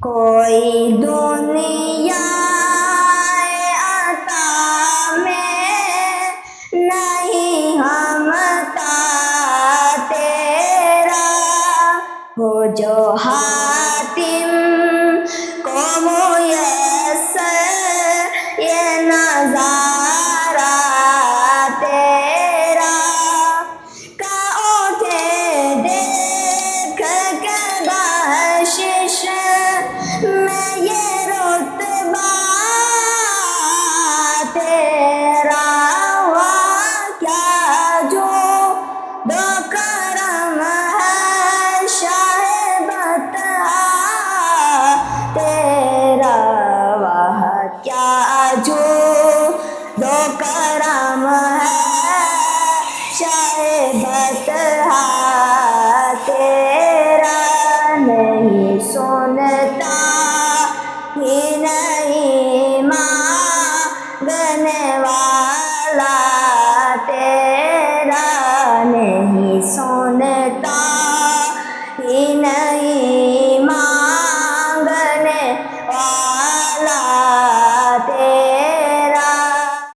کوئی دنیا عطا میں نہیں ہمتا تیرا، ہو جو حاتم کو میسر یہ نظارہ تیرا، کا اٹھے دیکھ کے بخشش میں یہ رتبہ تیرا، کیا جو دو کرم ہے شاہ بطحا تیرا، واہ کیا جو دو کرم ہے شاہ بطحا تیرا، نہیں سنتا ہی نہیں مانگنے والا